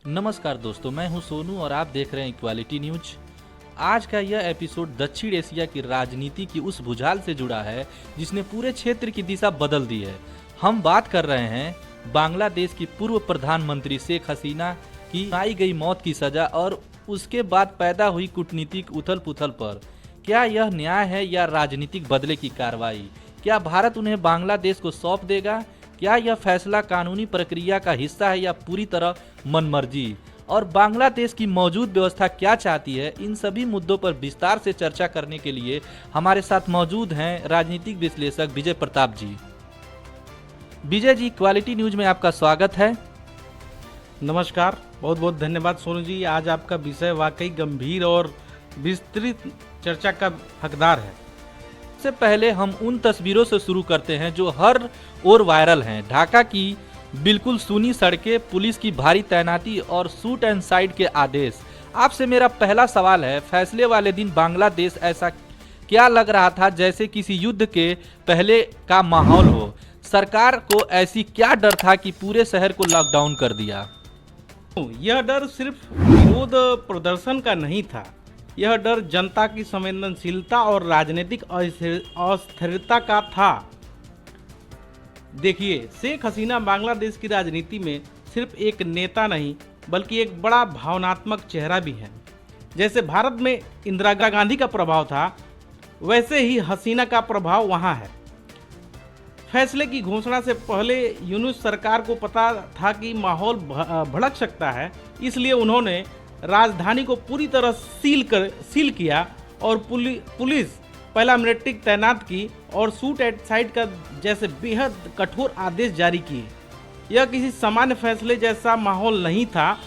नमस्कार दोस्तों, मैं हूं सोनू और आप देख रहे हैं इक्वालिटी न्यूज। आज का यह एपिसोड दक्षिण एशिया की राजनीति की उस भुजाल से जुड़ा है जिसने पूरे क्षेत्र की दिशा बदल दी है। हम बात कर रहे हैं बांग्लादेश की पूर्व प्रधानमंत्री शेख हसीना की सुनाई गई मौत की सजा और उसके बाद पैदा हुई कूटनीतिक उथल पुथल पर। क्या यह न्याय है या राजनीतिक बदले की कार्रवाई? क्या भारत उन्हें बांग्लादेश को सौंप देगा? क्या यह फैसला कानूनी प्रक्रिया का हिस्सा है या पूरी तरह मनमर्जी? और बांग्लादेश की मौजूद व्यवस्था क्या चाहती है? इन सभी मुद्दों पर विस्तार से चर्चा करने के लिए हमारे साथ मौजूद हैं राजनीतिक विश्लेषक विजय प्रताप जी। विजय जी, क्वालिटी न्यूज में आपका स्वागत है। नमस्कार, बहुत बहुत धन्यवाद सोनू जी। आज आपका विषय वाकई गंभीर और विस्तृत चर्चा का हकदार है। सबसे पहले हम उन तस्वीरों से शुरू करते हैं जो हर ओर वायरल हैं। ढाका की बिल्कुल सूनी सड़कें, पुलिस की भारी तैनाती और शूट एंड साइड के आदेश। आपसे मेरा पहला सवाल है, फैसले वाले दिन बांग्लादेश ऐसा क्या लग रहा था जैसे किसी युद्ध के पहले का माहौल हो? सरकार को ऐसी क्या डर था कि पूरे शहर को लॉकडाउन कर दिया? यह डर सिर्फ विरोध प्रदर्शन का नहीं था, यह डर जनता की संवेदनशीलता और राजनीतिक अस्थिरता का था। देखिए, शेख हसीना बांग्लादेश की राजनीति में सिर्फ एक नेता नहीं बल्कि एक बड़ा भावनात्मक चेहरा भी है। जैसे भारत में इंदिरा गांधी का प्रभाव था, वैसे ही हसीना का प्रभाव वहाँ है। फैसले की घोषणा से पहले यूनुस सरकार को पता था कि माहौल भड़क सकता है, इसलिए उन्होंने राजधानी को पूरी तरह सील किया और पुलिस पैरामिलिट्री तैनात की और शूट एट साइड का जैसे बेहद कठोर आदेश जारी किए। यह किसी सामान्य फैसले जैसा माहौल नहीं था।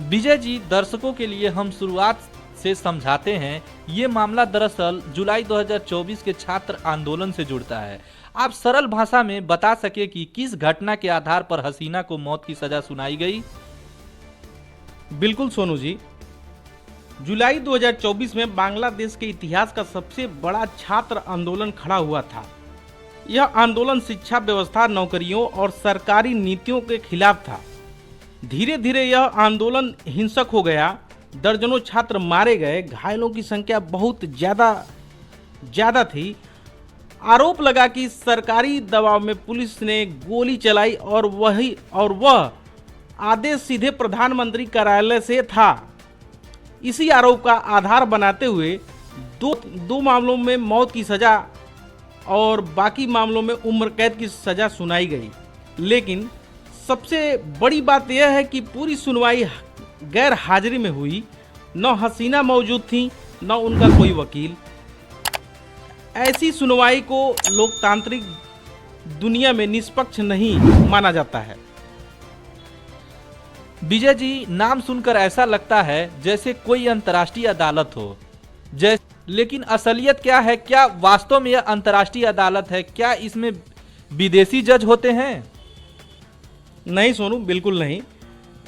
विजय जी, दर्शकों के लिए हम शुरुआत से समझाते हैं। ये मामला दरअसल जुलाई 2024 के छात्र आंदोलन से जुड़ता है। आप सरल भाषा में बता सके कि किस घटना के आधार पर हसीना को मौत की सजा सुनाई गई? बिल्कुल सोनू जी, जुलाई 2024 में बांग्लादेश के इतिहास का सबसे बड़ा छात्र आंदोलन खड़ा हुआ था। यह आंदोलन शिक्षा व्यवस्था, नौकरियों और सरकारी नीतियों के खिलाफ था। धीरे धीरे यह आंदोलन हिंसक हो गया, दर्जनों छात्र मारे गए, घायलों की संख्या बहुत ज्यादा थी। आरोप लगा कि सरकारी दबाव में पुलिस ने गोली चलाई और वह आदेश सीधे प्रधानमंत्री कार्यालय से था। इसी आरोप का आधार बनाते हुए दो मामलों में मौत की सजा और बाकी मामलों में उम्र कैद की सजा सुनाई गई। लेकिन सबसे बड़ी बात यह है कि पूरी सुनवाई गैर हाजिरी में हुई। न हसीना मौजूद थी, न उनका कोई वकील। ऐसी सुनवाई को लोकतांत्रिक दुनिया में निष्पक्ष नहीं माना जाता है। विजय जी, नाम सुनकर ऐसा लगता है जैसे कोई अंतर्राष्ट्रीय अदालत हो। लेकिन असलियत क्या है? क्या वास्तव में यह अंतर्राष्ट्रीय अदालत है? क्या इसमें विदेशी जज होते हैं? नहीं सोनू, बिल्कुल नहीं।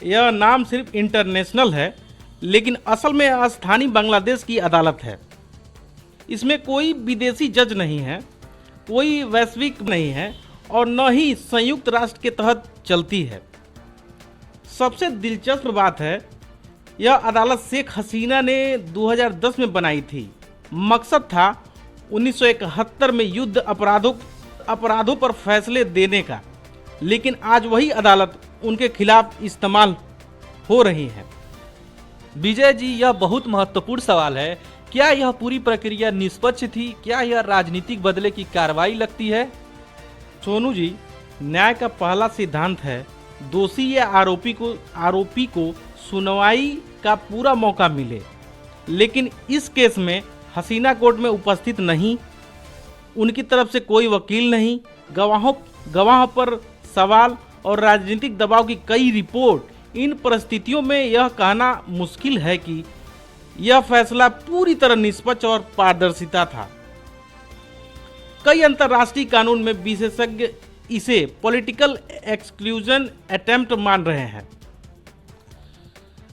यह नाम सिर्फ इंटरनेशनल है, लेकिन असल में स्थानीय बांग्लादेश की अदालत है। इसमें कोई विदेशी जज नहीं है, कोई वैश्विक नहीं है और न ही संयुक्त राष्ट्र के तहत चलती है। सबसे दिलचस्प बात है, यह अदालत शेख हसीना ने 2010 में बनाई थी। मकसद था 1971 में युद्ध अपराधों पर फैसले देने का, लेकिन आज वही अदालत उनके खिलाफ इस्तेमाल हो रही है। विजय जी, यह बहुत महत्वपूर्ण सवाल है। क्या यह पूरी प्रक्रिया निष्पक्ष थी? क्या यह राजनीतिक बदले की कार्रवाई लगती है? सोनू जी, न्याय का पहला सिद्धांत है दोषी या आरोपी को सुनवाई का पूरा मौका मिले। लेकिन इस केस में हसीना कोर्ट में उपस्थित नहीं, उनकी तरफ से कोई वकील नहीं, गवाहों पर सवाल और राजनीतिक दबाव की कई रिपोर्ट। इन परिस्थितियों में यह कहना मुश्किल है कि यह फैसला पूरी तरह निष्पक्ष और पारदर्शिता था। कई अंतर्राष्ट्रीय कानून में विशेषज्ञ इसे पॉलिटिकल एक्सक्लूजन अटेम्प्ट मान रहे हैं।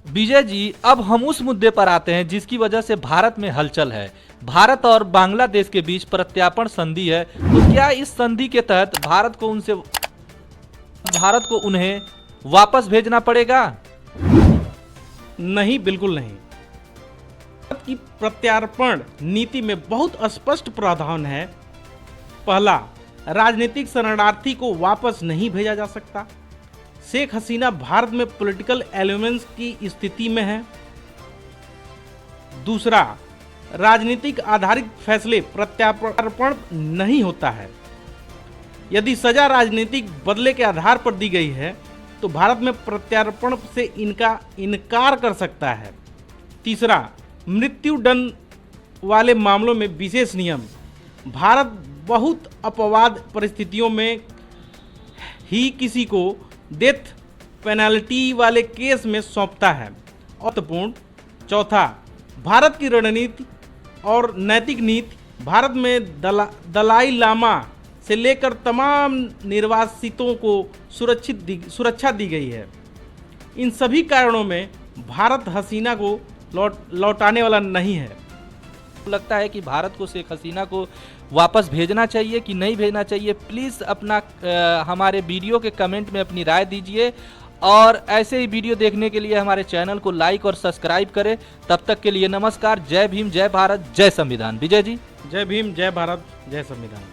विजय जी, अब हम उस मुद्दे पर आते हैं जिसकी वजह से भारत में हलचल है। भारत और बांग्लादेश के बीच प्रत्यार्पण संधि है। तो क्या इस संधि के तहत भारत को उन्हें वापस भेजना पड़ेगा? नहीं, बिल्कुल नहीं। भारत की प्रत्यार्पण नीति में बहुत स्पष्ट प्रावधान है। पहला, राजनीतिक शरणार्थी को वापस नहीं भेजा जा सकता। शेख हसीना भारत में पॉलिटिकल एलिमेंट्स की स्थिति में है। दूसरा, राजनीतिक आधारित फैसले प्रत्यार्पण नहीं होता है। यदि सजा राजनीतिक बदले के आधार पर दी गई है तो भारत में प्रत्यार्पण से इनका इनकार कर सकता है। तीसरा, मृत्यु दंड वाले मामलों में विशेष नियम। भारत बहुत अपवाद परिस्थितियों में ही किसी को डेथ पेनल्टी वाले केस में सौंपता है। महत्वपूर्ण। चौथा, भारत की रणनीति और नैतिक नीति। भारत में दलाई लामा से लेकर तमाम निर्वासितों को सुरक्षा दी गई है। इन सभी कारणों में भारत हसीना को लौटाने वाला नहीं है। लगता है कि भारत को शेख हसीना को वापस भेजना चाहिए कि नहीं भेजना चाहिए? प्लीज़ अपना हमारे वीडियो के कमेंट में अपनी राय दीजिए और ऐसे ही वीडियो देखने के लिए हमारे चैनल को लाइक और सब्सक्राइब करें। तब तक के लिए नमस्कार। जय भीम, जय भारत, जय संविधान। विजय जी। जय भीम, जय भारत, जय संविधान।